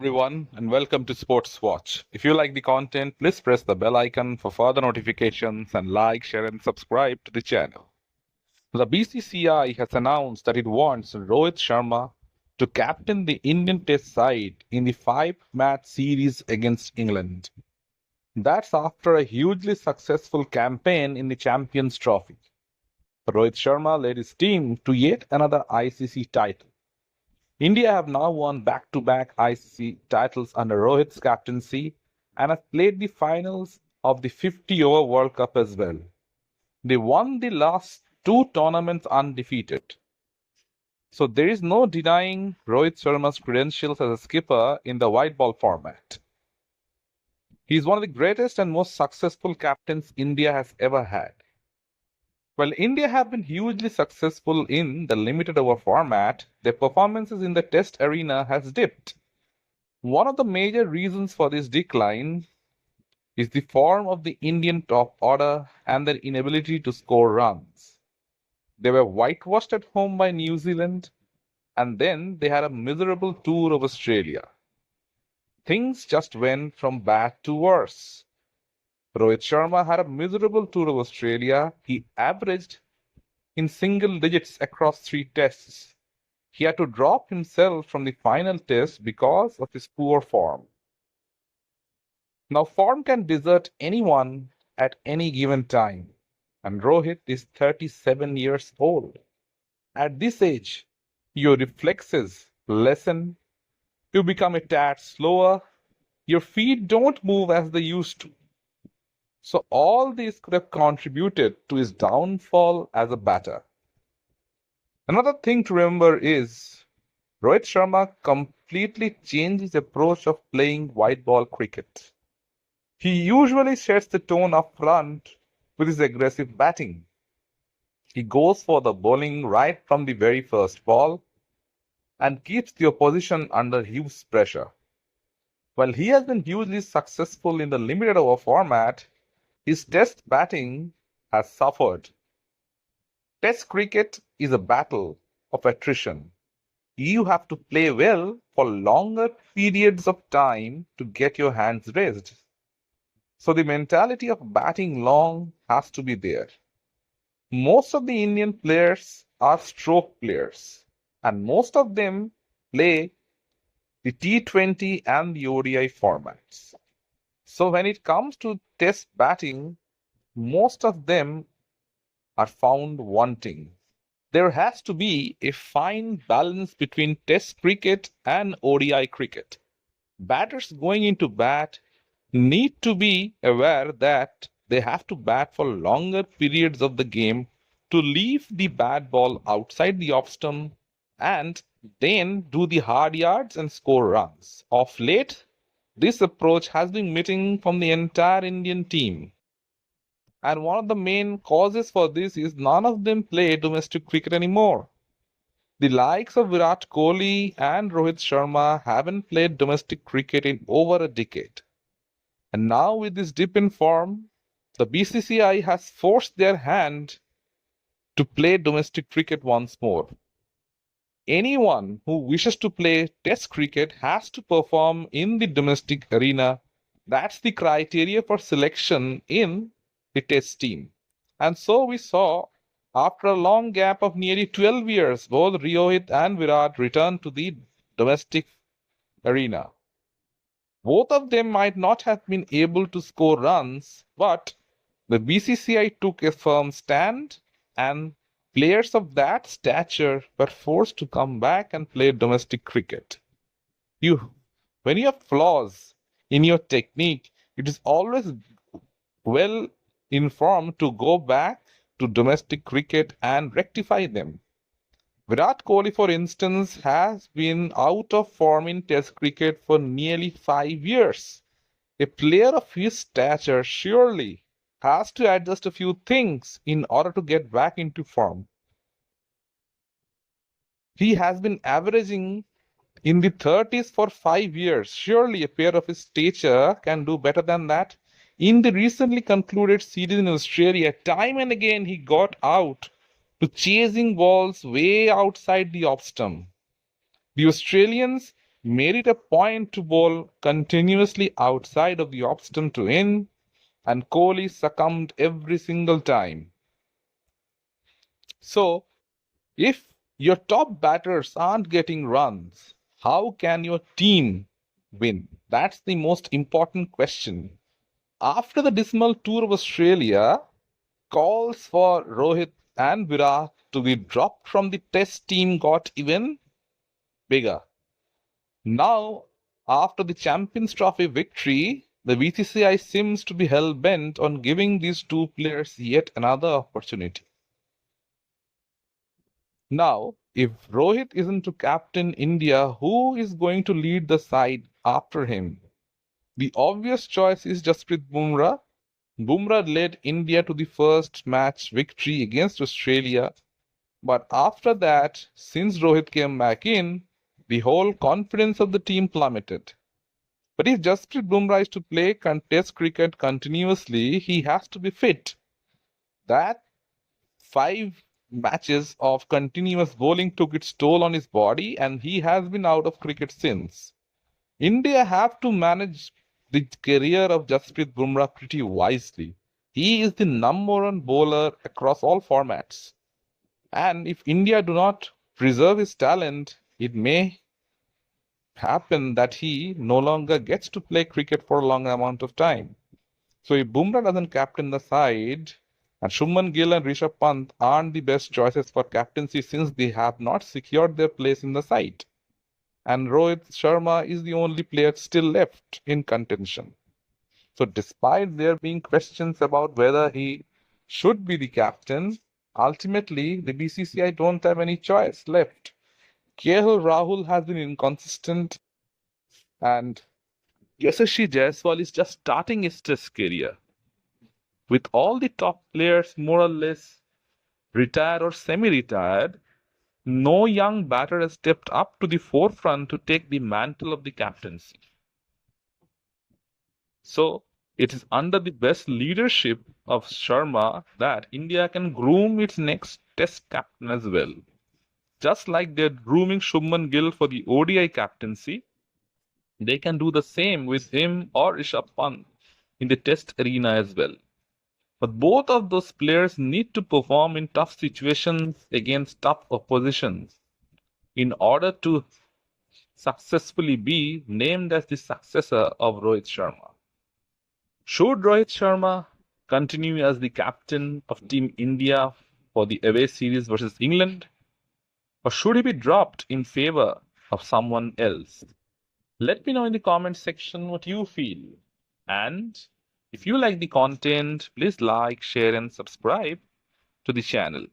everyone, and welcome to Sports Watch. If you like the content, please press the bell icon for further notifications and like, share, and subscribe to the channel. The BCCI has announced that it wants Rohit Sharma to captain the Indian Test side in the five-match series against England. That's after a hugely successful campaign in the Champions Trophy. Rohit Sharma led his team to yet another ICC title. India have now won back-to-back ICC titles under Rohit's captaincy and have played the finals of the 50-over World Cup as well. They won the last two tournaments undefeated. So there is no denying Rohit Sharma's credentials as a skipper in the white ball format. He is one of the greatest and most successful captains India has ever had. While India have been hugely successful in the limited over format, their performances in the test arena has dipped. One of the major reasons for this decline is the form of the Indian top order and their inability to score runs. They were whitewashed at home by New Zealand, and then they had a miserable tour of Australia. Things just went from bad to worse. Rohit Sharma had a miserable tour of Australia. He averaged in single digits across three tests. He had to drop himself from the final test because of his poor form. Now, form can desert anyone at any given time, and Rohit is 37 years old. At this age, your reflexes lessen, you become a tad slower, your feet don't move as they used to. So all these could have contributed to his downfall as a batter. Another thing to remember is Rohit Sharma completely changed his approach of playing white ball cricket. He usually sets the tone up front with his aggressive batting. He goes for the bowling right from the very first ball and keeps the opposition under huge pressure. While he has been hugely successful in the limited over format, his test batting has suffered. Test cricket is a battle of attrition. You have to play well for longer periods of time to get your hands raised. So the mentality of batting long has to be there. Most of the Indian players are stroke players, and most of them play the T20 and the ODI formats. So when it comes to test batting, most of them are found wanting. There has to be a fine balance between test cricket and ODI cricket. Batters going into bat need to be aware that they have to bat for longer periods of the game to leave the bad ball outside the off stump and then do the hard yards and score runs. Of late, this approach has been missing from the entire Indian team. And one of the main causes for this is none of them play domestic cricket anymore. The likes of Virat Kohli and Rohit Sharma haven't played domestic cricket in over a decade. And now with this dip in form, the BCCI has forced their hand to play domestic cricket once more. Anyone who wishes to play test cricket has to perform in the domestic arena. That's the criteria for selection in the test team. And so we saw, after a long gap of nearly 12 years, both Rohit and Virat returned to the domestic arena. Both of them might not have been able to score runs, but the BCCI took a firm stand, and players of that stature were forced to come back and play domestic cricket. When you have flaws in your technique, it is always well informed to go back to domestic cricket and rectify them. Virat Kohli, for instance, has been out of form in Test cricket for nearly 5 years. A player of his stature surely has to adjust a few things in order to get back into form. He has been averaging in the 30s for 5 years. Surely a player of his stature can do better than that. In the recently concluded series in Australia, time and again he got out to chasing balls way outside the off stump. The Australians made it a point to bowl continuously outside of the off-stump to in, and Kohli succumbed every single time. So, if your top batters aren't getting runs, how can your team win? That's the most important question. After the dismal tour of Australia, calls for Rohit and Virat to be dropped from the test team got even bigger. Now, after the Champions Trophy victory, the BCCI seems to be hell-bent on giving these two players yet another opportunity. Now, if Rohit isn't to captain India, who is going to lead the side after him? The obvious choice is Jasprit Bumrah. Bumrah led India to the first match victory against Australia, but after that, since Rohit came back in, the whole confidence of the team plummeted. But if Jasprit Bumrah is to play Test cricket continuously, he has to be fit. That 5 matches of continuous bowling took its toll on his body, and he has been out of cricket since. India have to manage the career of Jasprit Bumrah pretty wisely. He is the number one bowler across all formats. And if India do not preserve his talent, it may happen that he no longer gets to play cricket for a long amount of time. So if Bumrah doesn't captain the side, and Shubman Gill and Rishabh Pant aren't the best choices for captaincy since they have not secured their place in the side. And Rohit Sharma is the only player still left in contention. So despite there being questions about whether he should be the captain, ultimately the BCCI don't have any choice left. KL Rahul has been inconsistent, and Yashasvi Jaiswal is just starting his test career. With all the top players more or less retired or semi-retired, no young batter has stepped up to the forefront to take the mantle of the captaincy. So it is under the best leadership of Sharma that India can groom its next test captain as well. Just like they're grooming Shubman Gill for the ODI captaincy, they can do the same with him or Rishabh Pant in the test arena as well. But both of those players need to perform in tough situations against tough oppositions in order to successfully be named as the successor of Rohit Sharma. Should Rohit Sharma continue as the captain of Team India for the away series versus England? Or should he be dropped in favor of someone else? Let me know in the comment section what you feel. And if you like the content, please like, share, and subscribe to the channel.